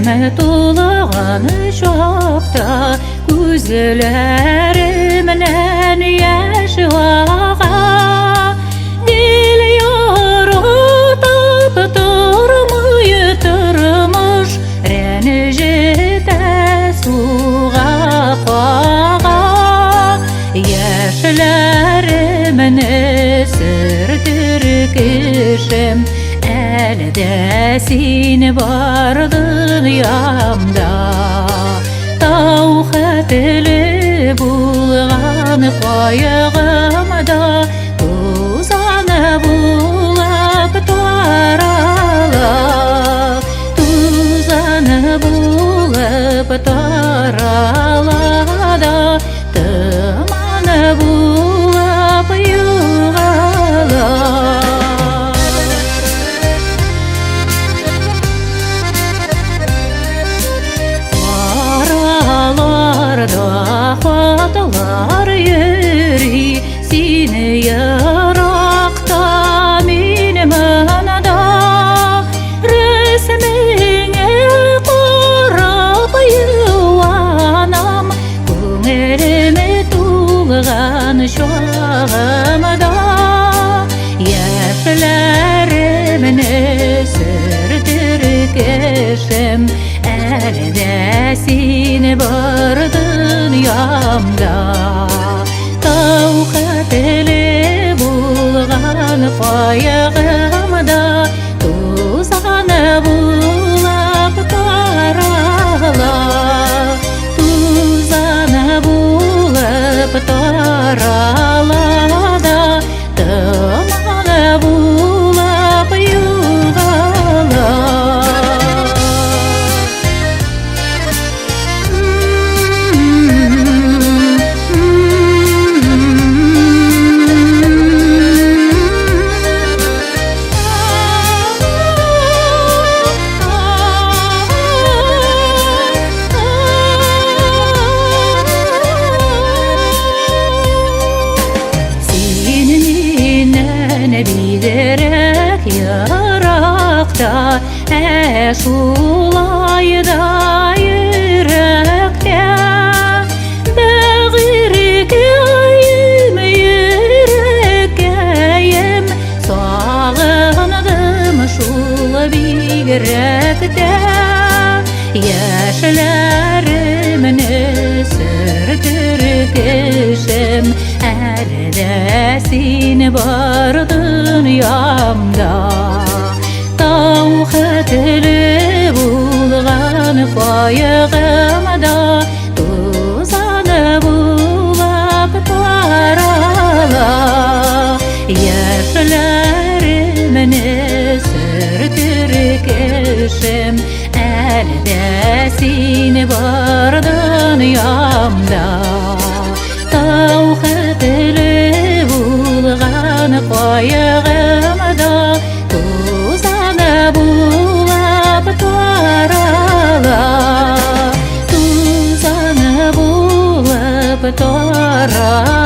Әдемі толған шақта көзлерімнен яш аға, дел ярытып тұрмай тұрмыш, рәнжіті суға қаға. Яшьләремне сүртіркішім, әлдә син бар дөньямда. Тау хәтле булган кайгымда, тузаны булып тарала, тузаны булып тарала да, тыманы булып югала. Хаталар йөри, сине яракта, мине мынада. Рәсемеңе карап юанам, күңелеме тулган чагымда. Яшьләремне сүртіркішім, әлдә син бар дөньямда. Тау хәтле булган кайгымда, тузаны булып тарала, тузаны булып тарала да, тыманы булып югала. Бигрәк яракта, шулай да йөрәктә. Бәгырькәем, йөрәкәем, сагындым шул бигрәк тә. Яшьләремне сүртіркішім, әлдә син бар дөньямда. Тау хәтле булган кайгымда, тузаны булып тарала. Яшьләремне сүртіркішім, әлдә син бар дөньямда. Тау хәтле булган кайгымда, тузаны булып тарала, тузаны булып тарала.